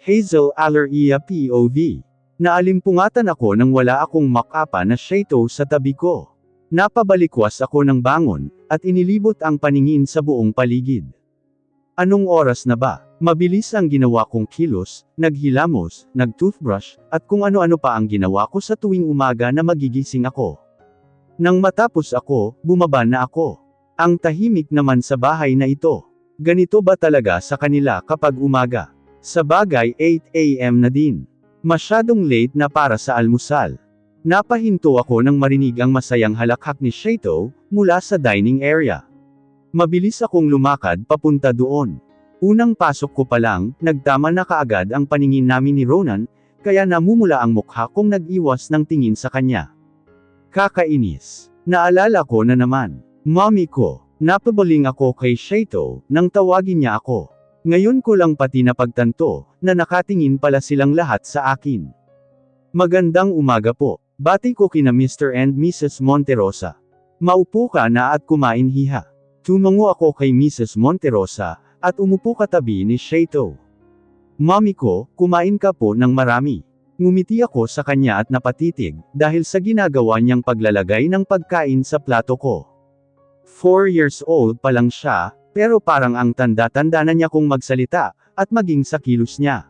Hazel Alaria POV. Naalimpungatan ako nang wala akong makapa na shato sa tabi ko. Napabalikwas ako ng bangon, at inilibot ang paningin sa buong paligid. Anong oras na ba? Mabilis ang ginawa kong kilos, naghilamos, nagtoothbrush, at kung ano-ano pa ang ginawa ko sa tuwing umaga na magigising ako. Nang matapos ako, bumaba na ako. Ang tahimik naman sa bahay na ito. Ganito ba talaga sa kanila kapag umaga? Sa bagay 8 AM na din. Masyadong late na para sa almusal. Napahinto ako nang marinig ang masayang halakhak ni Shato, mula sa dining area. Mabilis akong lumakad papunta doon. Unang pasok ko pa lang, nagtama na kaagad ang paningin namin ni Ronan, kaya namumula ang mukha kong nag-iwas ng tingin sa kanya. Kakainis. Naalala ko na naman. Mommy ko. Napabaling ako kay Shato, nang tawagin niya ako. Ngayon ko lang pati napagtanto, na nakatingin pala silang lahat sa akin. Magandang umaga po. Bati ko kina Mr. and Mrs. Monterosa. Maupo ka na at kumain hiha. Tumango ako kay Mrs. Monterosa, at umupo katabi ni Shato. Mommy ko, kumain ka po ng marami. Ngumiti ako sa kanya at napatitig, dahil sa ginagawa niyang paglalagay ng pagkain sa plato ko. 4 years old pa lang siya, pero parang ang tanda-tanda na niya kung magsalita, at maging sa kilos niya.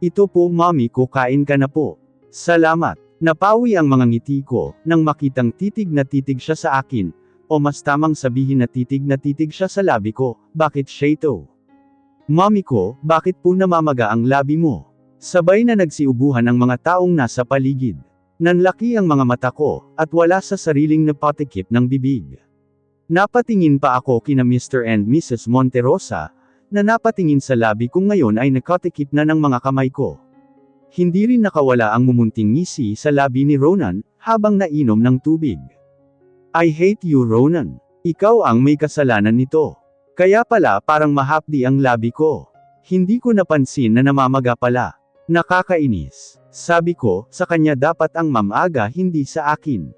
Ito po mommy ko, kain ka na po. Salamat. Napawi ang mga ngiti ko, nang makitang titig na titig siya sa akin, o mas tamang sabihin na titig siya sa labi ko. Bakit Shato? Mommy ko, bakit po namamaga ang labi mo? Sabay na nagsiubuhan ang mga taong nasa paligid. Nanlaki ang mga mata ko, at wala sa sariling napatikip ng bibig. Napatingin pa ako kina Mr. and Mrs. Monterosa, na napatingin sa labi kong ngayon ay nakatikip na ng mga kamay ko. Hindi rin nakawala ang mumunting ngisi sa labi ni Ronan, habang nainom ng tubig. I hate you Ronan. Ikaw ang may kasalanan nito. Kaya pala parang mahapdi ang labi ko. Hindi ko napansin na namamaga pala. Nakakainis. Sabi ko, sa kanya dapat ang mamaga hindi sa akin.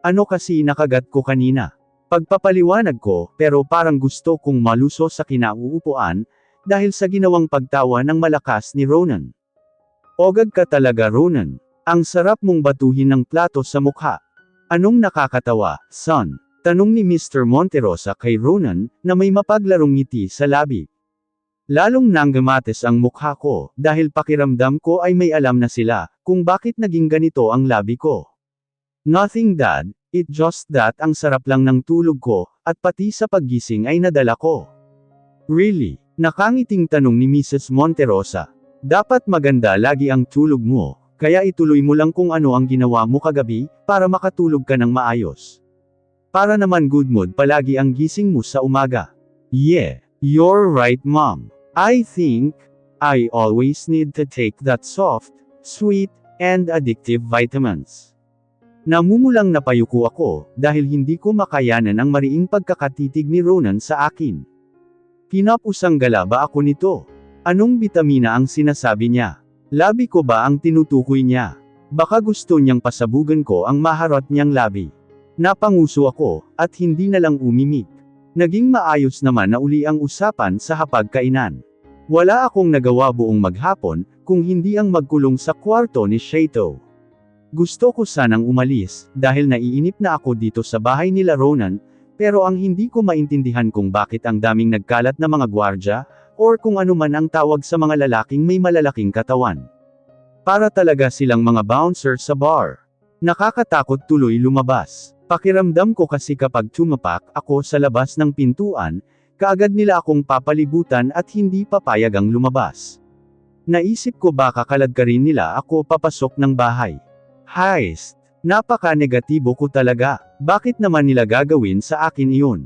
Ano kasi nakagat ko kanina? Pagpapaliwanag ko, pero parang gusto kong maluso sa kinauupuan, dahil sa ginawang pagtawa ng malakas ni Ronan. Ogad ka talaga Ronan. Ang sarap mong batuhin ng plato sa mukha. Anong nakakatawa, son? Tanong ni Mr. Monterosa kay Ronan, na may mapaglarong ngiti sa labi. Lalong nanggamates ang mukha ko, dahil pakiramdam ko ay may alam na sila, kung bakit naging ganito ang labi ko. Nothing dad, it just that ang sarap lang ng tulog ko, at pati sa paggising ay nadala ko. Really? Nakangiting tanong ni Mrs. Monterosa. Dapat maganda lagi ang tulog mo, kaya ituloy mo lang kung ano ang ginawa mo kagabi, para makatulog ka ng maayos. Para naman good mood palagi ang gising mo sa umaga. Yeah, you're right mom. I think, I always need to take that soft, sweet, and addictive vitamins. Namumulang napayuko ako, dahil hindi ko makayanan ang mariing pagkakatitig ni Ronan sa akin. Pinapusang gala ba ako nito? Anong bitamina ang sinasabi niya? Labi ko ba ang tinutukoy niya? Baka gusto niyang pasabugan ko ang maharot niyang labi. Napanguso ako, at hindi na lang umimik. Naging maayos naman na uli ang usapan sa hapagkainan. Wala akong nagawa buong maghapon, kung hindi ang magkulong sa kwarto ni Shato. Gusto ko sanang umalis, dahil naiinip na ako dito sa bahay nila Ronan, pero ang hindi ko maintindihan kung bakit ang daming nagkalat na mga gwardya, or kung ano man ang tawag sa mga lalaking may malalaking katawan. Para talaga silang mga bouncer sa bar. Nakakatakot tuloy lumabas. Pakiramdam ko kasi kapag tumapak ako sa labas ng pintuan, kaagad nila akong papalibutan at hindi papayagang lumabas. Naisip ko baka kaladkarin nila ako papasok ng bahay. Heist. Napaka-negatibo ko talaga. Bakit naman nila gagawin sa akin iyon?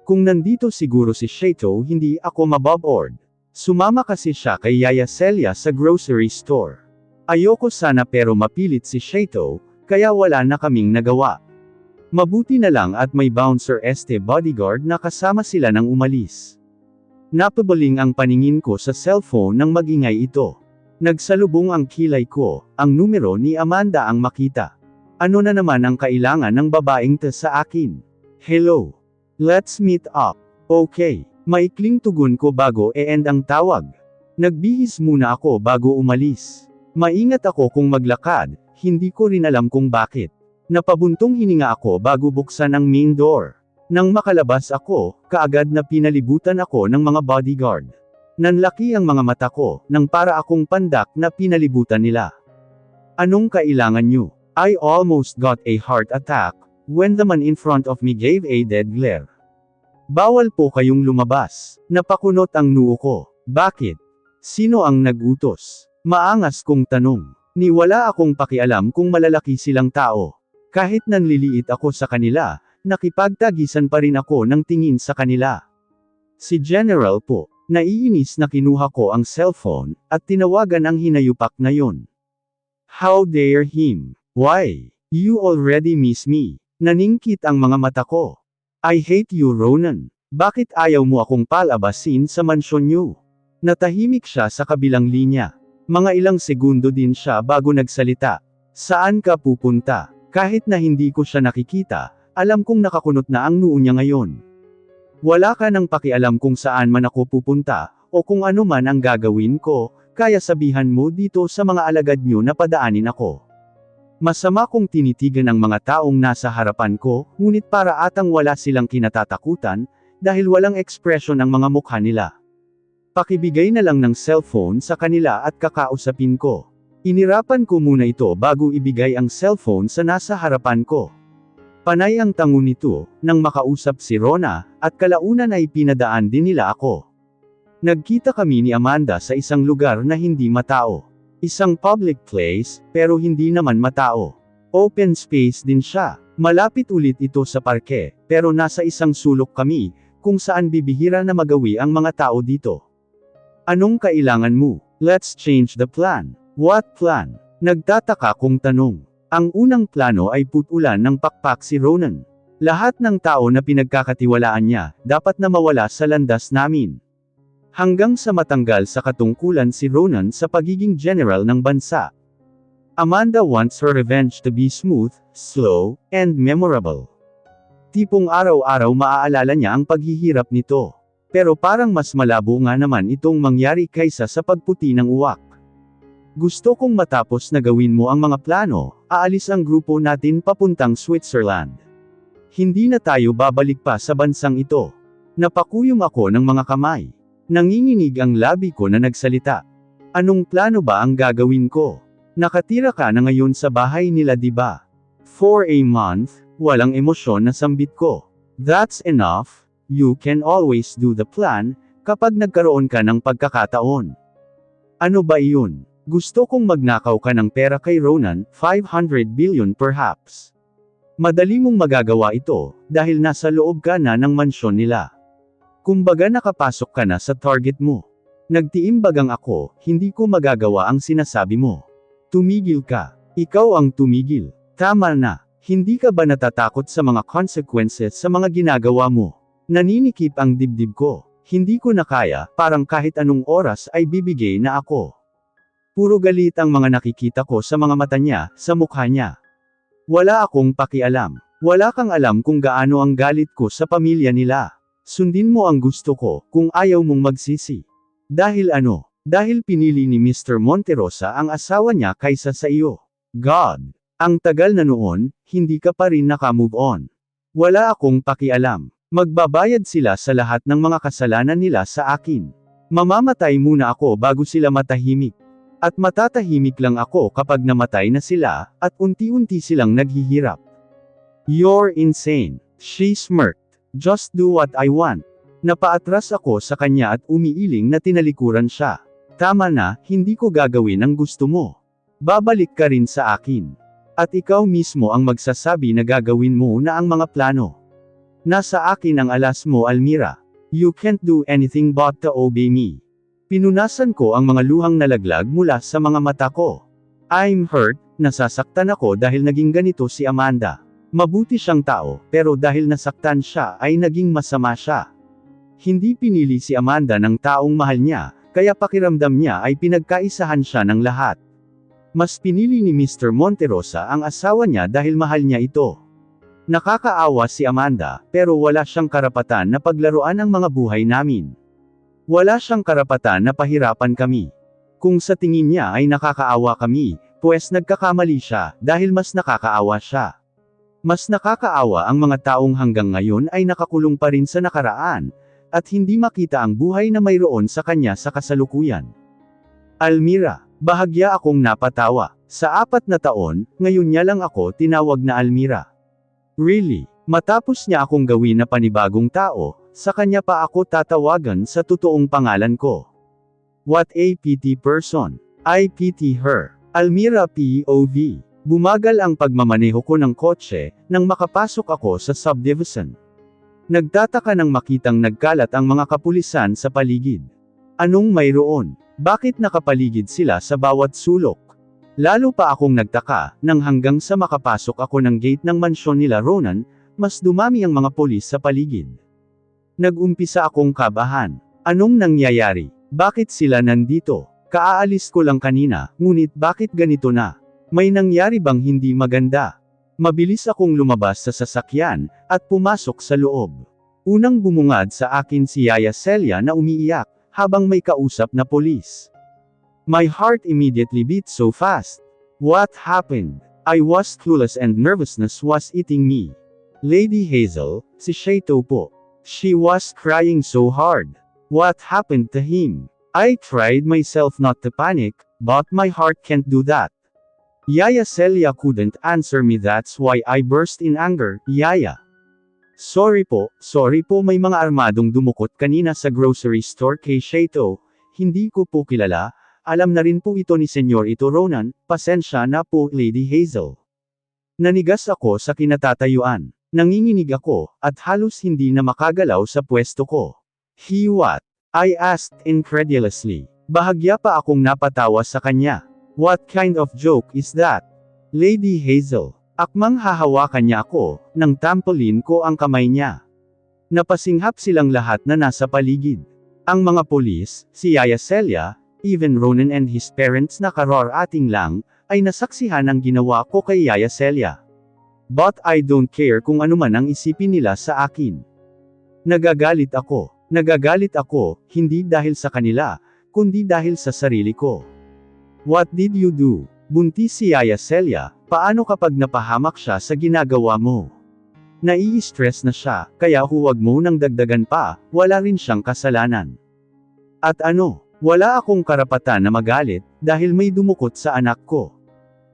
Kung nandito siguro si Shato hindi ako maboboard. Sumama kasi siya kay Yaya Celia sa grocery store. Ayoko sana pero mapilit si Shato, kaya wala na kaming nagawa. Mabuti na lang at may bouncer bodyguard na kasama sila nang umalis. Napabaling ang paningin ko sa cellphone nang magingay ito. Nagsalubong ang kilay ko, ang numero ni Amanda ang makita. Ano na naman ang kailangan ng babaeng ta sa akin? Hello. Let's meet up. Okay. Maikling tugon ko bago e-end ang tawag. Nagbihis muna ako bago umalis. Maingat ako kung maglakad, hindi ko rin alam kung bakit. Napabuntong hininga ako bago buksan ang main door. Nang makalabas ako, kaagad na pinalibutan ako ng mga bodyguard. Nanlaki ang mga mata ko, nang para akong pandak na pinalibutan nila. Anong kailangan nyo? I almost got a heart attack, when the man in front of me gave a dead glare. Bawal po kayong lumabas. Napakunot ang noo ko. Bakit? Sino ang nag-utos? Maangas kong tanong. Ni wala akong pakialam kung malalaki silang tao. Kahit nanliliit ako sa kanila, nakipagtagisan pa rin ako ng tingin sa kanila. Si General po, naiinis na kinuha ko ang cellphone, at tinawagan ang hinayupak na yon. How dare him? Why? You already miss me. Naningkit ang mga mata ko. I hate you, Ronan. Bakit ayaw mo akong palabasin sa mansyon niyo? Natahimik siya sa kabilang linya. Mga ilang segundo din siya bago nagsalita. Saan ka pupunta? Kahit na hindi ko siya nakikita, alam kong nakakunot na ang noo niya ngayon. Wala ka nang pakialam kung saan man ako pupunta, o kung ano man ang gagawin ko, kaya sabihan mo dito sa mga alagad niyo na padaanin ako. Masama kong tinitigan ang mga taong nasa harapan ko, ngunit para atang wala silang kinatatakutan, dahil walang ekspresyon ang mga mukha nila. Pakibigay na lang ng cellphone sa kanila at kakausapin ko. Inirapan ko muna ito bago ibigay ang cellphone sa nasa harapan ko. Panay ang tango nito, nang makausap si Rona, at kalaunan ay pinadaan din nila ako. Nagkita kami ni Amanda sa isang lugar na hindi matao. Isang public place, pero hindi naman matao. Open space din siya. Malapit ulit ito sa parke, pero nasa isang sulok kami, kung saan bibihira na magawi ang mga tao dito. Anong kailangan mo? Let's change the plan. What plan? Nagtataka kong tanong. Ang unang plano ay putulan ng pakpak si Ronan. Lahat ng tao na pinagkakatiwalaan niya, dapat na mawala sa landas namin. Hanggang sa matanggal sa katungkulan si Ronan sa pagiging general ng bansa. Amanda wants her revenge to be smooth, slow, and memorable. Tipong araw-araw maaalala niya ang paghihirap nito. Pero parang mas malabo nga naman itong mangyari kaysa sa pagputi ng uwak. Gusto kong matapos na gawin mo ang mga plano, aalis ang grupo natin papuntang Switzerland. Hindi na tayo babalik pa sa bansang ito. Napakuyom ako ng mga kamay. Nanginginig ang labi ko na nagsalita. Anong plano ba ang gagawin ko? Nakatira ka na ngayon sa bahay nila, diba? For a month, walang emosyon na sambit ko. That's enough. You can always do the plan, kapag nagkaroon ka ng pagkakataon. Ano ba iyon? Gusto kong magnakaw ka ng pera kay Ronan, 500 billion perhaps. Madali mong magagawa ito, dahil nasa loob ka na ng mansyon nila. Kumbaga nakapasok ka na sa target mo. Nagtiimbagang ako, hindi ko magagawa ang sinasabi mo. Tumigil ka. Ikaw ang tumigil. Tama na. Hindi ka ba natatakot sa mga consequences sa mga ginagawa mo? Naninikip ang dibdib ko. Hindi ko na kaya, parang kahit anong oras ay bibigay na ako. Puro galit ang mga nakikita ko sa mga mata niya, sa mukha niya. Wala akong pakialam. Wala kang alam kung gaano ang galit ko sa pamilya nila. Sundin mo ang gusto ko, kung ayaw mong magsisi. Dahil ano? Dahil pinili ni Mr. Monterosa ang asawa niya kaysa sa iyo. God! Ang tagal na noon, hindi ka pa rin naka-move on. Wala akong pakialam. Magbabayad sila sa lahat ng mga kasalanan nila sa akin. Mamamatay muna ako bago sila matahimik. At matatahimik lang ako kapag namatay na sila, at unti-unti silang naghihirap. You're insane. She smirked. Just do what I want. Napaatras ako sa kanya at umiiling na tinalikuran siya. Tama na, hindi ko gagawin ang gusto mo. Babalik ka rin sa akin. At ikaw mismo ang magsasabi na gagawin mo na ang mga plano. Nasa akin ang alas mo, Almira. You can't do anything but to obey me. Pinunasan ko ang mga luhang nalaglag mula sa mga mata ko. I'm hurt, nasasaktan ako dahil naging ganito si Amanda. Mabuti siyang tao, pero dahil nasaktan siya ay naging masama siya. Hindi pinili si Amanda ng taong mahal niya, kaya pakiramdam niya ay pinagkaisahan siya ng lahat. Mas pinili ni Mr. Monterosa ang asawa niya dahil mahal niya ito. Nakakaawa si Amanda, pero wala siyang karapatan na paglaruan ang mga buhay namin. Wala siyang karapatan na pahirapan kami. Kung sa tingin niya ay nakakaawa kami, pues nagkakamali siya, dahil mas nakakaawa siya. Mas nakakaawa ang mga taong hanggang ngayon ay nakakulong pa rin sa nakaraan, at hindi makita ang buhay na mayroon sa kanya sa kasalukuyan. Almira, bahagya akong napatawa. Sa 4 na taon, ngayon niya lang ako tinawag na Almira. Really? Matapos niya akong gawin na panibagong tao, sa kanya pa ako tatawagan sa totoong pangalan ko. What a pity person. I pity her. Almira POV. Bumagal ang pagmamaneho ko ng kotse, nang makapasok ako sa subdivision. Nagtataka nang makitang nagkalat ang mga kapulisan sa paligid. Anong mayroon? Bakit nakapaligid sila sa bawat sulok? Lalo pa akong nagtaka, nang hanggang sa makapasok ako ng gate ng mansyon nila Ronan, mas dumami ang mga polis sa paligid. Nag-umpisa akong kabahan. Anong nangyayari? Bakit sila nandito? Kaaalis ko lang kanina, ngunit bakit ganito na? May nangyari bang hindi maganda? Mabilis akong lumabas sa sasakyan, at pumasok sa loob. Unang bumungad sa akin si Yaya Celia na umiiyak, habang may kausap na polis. My heart immediately beat so fast. What happened? I was clueless and nervousness was eating me. Lady Hazel, si Shaito po. She was crying so hard. What happened to him? I tried myself not to panic, but my heart can't do that. Yaya Celia couldn't answer me, that's why I burst in anger. Yaya. Sorry po, may mga armadong dumukot kanina sa grocery store kay Shaito. Hindi ko po kilala. Alam na rin po ito ni Senyor ito Ronan, pasensya na po Lady Hazel. Nanigas ako sa kinatatayuan. Nanginginig ako, at halos hindi na makagalaw sa pwesto ko. He what? I asked incredulously. Bahagya pa akong napatawa sa kanya. What kind of joke is that? Lady Hazel. Akmang hahawakan niya ako, nang tampolin ko ang kamay niya. Napasinghap silang lahat na nasa paligid. Ang mga polis, si Yaya Celia, even Ronan and his parents na kararating lang, ay nasaksihan ang ginawa ko kay Yaya Celia. But I don't care kung ano man ang isipin nila sa akin. Nagagalit ako, hindi dahil sa kanila, kundi dahil sa sarili ko. What did you do? Buntis si Yaya Celia, paano kapag napahamak siya sa ginagawa mo? Nai-stress na siya, kaya huwag mo nang dagdagan pa, wala rin siyang kasalanan. At ano? Wala akong karapatan na magalit, dahil may dumukot sa anak ko.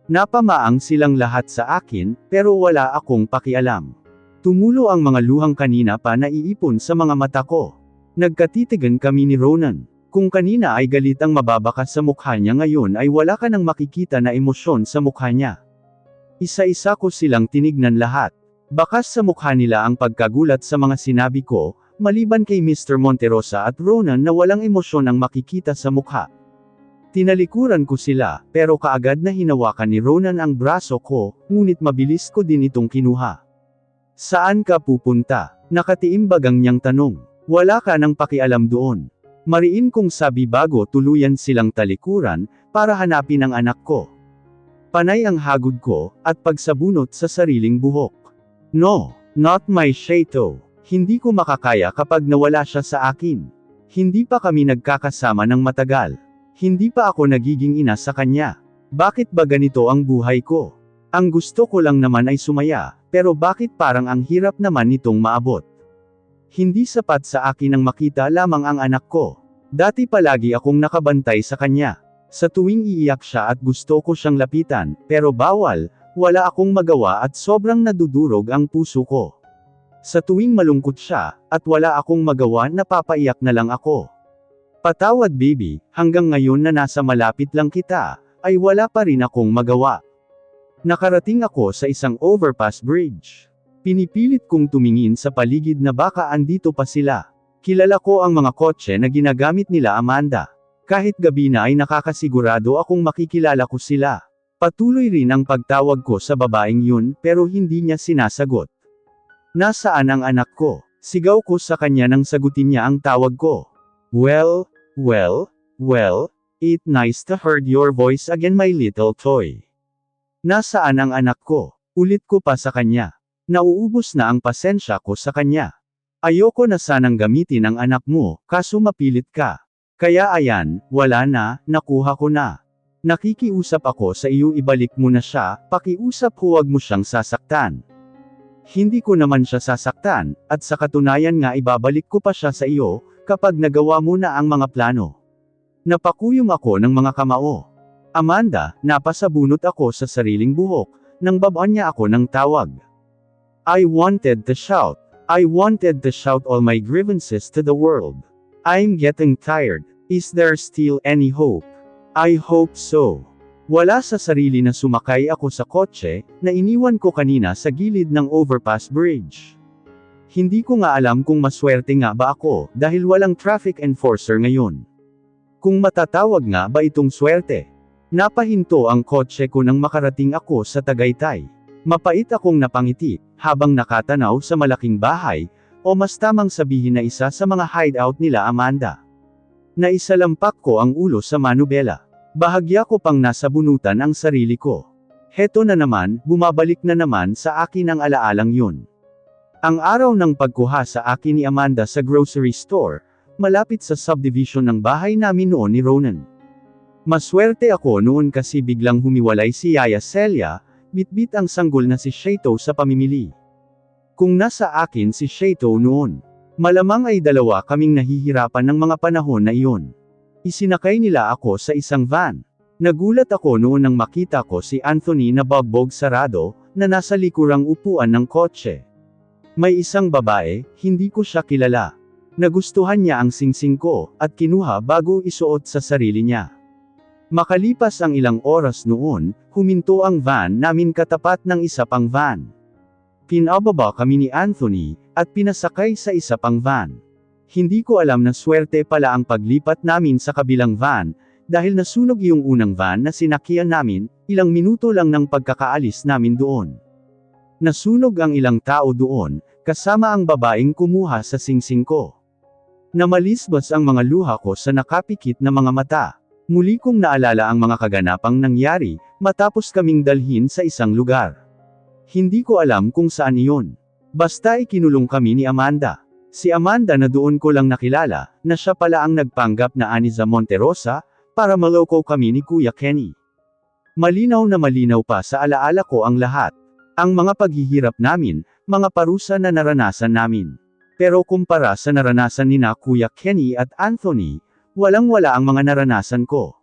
Napamaang silang lahat sa akin, pero wala akong pakialam. Tumulo ang mga luhang kanina pa naiipon sa mga mata ko. Nagkatitigan kami ni Ronan. Kung kanina ay galit ang mababakas sa mukha niya, ngayon ay wala ka nang makikita na emosyon sa mukha niya. Isa-isa ko silang tinignan lahat. Bakas sa mukha nila ang pagkagulat sa mga sinabi ko, maliban kay Mr. Monterosa at Ronan na walang emosyon ang makikita sa mukha. Tinalikuran ko sila, pero kaagad na hinawakan ni Ronan ang braso ko, ngunit mabilis ko din itong kinuha. Saan ka pupunta? Nakatiimbag ang niyang tanong. Wala ka nang pakialam doon. Mariin kong sabi bago tuluyan silang talikuran, para hanapin ang anak ko. Panay ang hagod ko, at pagsabunot sa sariling buhok. No, not my Shaito. Hindi ko makakaya kapag nawala siya sa akin. Hindi pa kami nagkakasama ng matagal. Hindi pa ako nagiging ina sa kanya. Bakit ba ganito ang buhay ko? Ang gusto ko lang naman ay sumaya, pero bakit parang ang hirap naman nitong maabot? Hindi sapat sa akin ang makita lamang ang anak ko. Dati palagi akong nakabantay sa kanya. Sa tuwing iiyak siya at gusto ko siyang lapitan, pero bawal, wala akong magawa at sobrang nadudurog ang puso ko. Sa tuwing malungkot siya, at wala akong magawa, napapaiyak na lang ako. Patawad baby, hanggang ngayon na nasa malapit lang kita, ay wala pa rin akong magawa. Nakarating ako sa isang overpass bridge. Pinipilit kong tumingin sa paligid na baka andito pa sila. Kilala ko ang mga kotse na ginagamit nila Amanda. Kahit gabi na ay nakakasigurado akong makikilala ko sila. Patuloy rin ang pagtawag ko sa babaeng yun, pero hindi niya sinasagot. Nasaan ang anak ko? Sigaw ko sa kanya nang sagutin niya ang tawag ko. Well, it's nice to hear your voice again my little toy. Nasaan ang anak ko? Ulit ko pa sa kanya. Nauubos na ang pasensya ko sa kanya. Ayoko na sanang gamitin ang anak mo, kaso mapilit ka. Kaya ayan, wala na, nakuha ko na. Nakikiusap ako sa iyo, ibalik mo na siya, pakiusap, huwag mo siyang sasaktan. Hindi ko naman siya sasaktan, at sa katunayan nga ibabalik ko pa siya sa iyo, kapag nagawa mo na ang mga plano. Napakuyom ako ng mga kamao. Amanda, napasabunot ako sa sariling buhok, nang babaan niya ako ng tawag. I wanted to shout all my grievances to the world. I'm getting tired. Is there still any hope? I hope so. Wala sa sarili na sumakay ako sa kotse, na iniwan ko kanina sa gilid ng overpass bridge. Hindi ko nga alam kung maswerte nga ba ako, dahil walang traffic enforcer ngayon. Kung matatawag nga ba itong swerte. Napahinto ang kotse ko nang makarating ako sa Tagaytay. Mapait akong napangiti, habang nakatanaw sa malaking bahay, o mas tamang sabihin na isa sa mga hideout nila Amanda. Naisalampak ko ang ulo sa manubela. Bahagya ko pang nasa bunutan ang sarili ko. Heto na naman, bumabalik na naman sa akin ang alaalang yun. Ang araw ng pagkuha sa akin ni Amanda sa grocery store, malapit sa subdivision ng bahay namin noon ni Ronan. Maswerte ako noon kasi biglang humiwalay si Yaya Celia, bitbit ang sanggol na si Shaito sa pamimili. Kung nasa akin si Shaito noon, malamang ay dalawa kaming nahihirapan ng mga panahon na iyon. Isinakay nila ako sa isang van. Nagulat ako noon nang makita ko si Anthony na bagbog sarado, na nasa likurang upuan ng kotse. May isang babae, hindi ko siya kilala. Nagustuhan niya ang singsing ko, at kinuha bago isuot sa sarili niya. Makalipas ang ilang oras noon, huminto ang van namin katapat ng isa pang van. Pinababa kami ni Anthony, at pinasakay sa isa pang van. Hindi ko alam na swerte pala ang paglipat namin sa kabilang van, dahil nasunog yung unang van na sinakyan namin, ilang minuto lang ng pagkakaalis namin doon. Nasunog ang ilang tao doon, kasama ang babaeng kumuha sa singsing ko. Namalisbas ang mga luha ko sa nakapikit na mga mata. Muli kong naalala ang mga kaganapang nangyari, matapos kaming dalhin sa isang lugar. Hindi ko alam kung saan iyon. Basta ikinulong kami ni Amanda. Si Amanda na doon ko lang nakilala, na siya pala ang nagpanggap na Aniza Monterosa, para maloko kami ni Kuya Kenny. Malinaw na malinaw pa sa alaala ko ang lahat. Ang mga paghihirap namin, mga parusa na naranasan namin. Pero kumpara sa naranasan ni na Kuya Kenny at Anthony, walang-wala ang mga naranasan ko.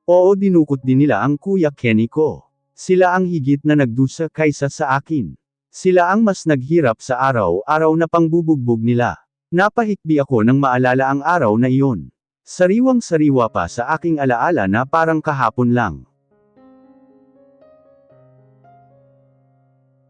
Oo, dinukot din nila ang Kuya Kenny ko. Sila ang higit na nagdusa kaysa sa akin. Sila ang mas naghirap sa araw-araw na pangbubugbog nila. Napahikbi ako nang maalala ang araw na iyon. Sariwang-sariwa pa sa aking alaala na parang kahapon lang.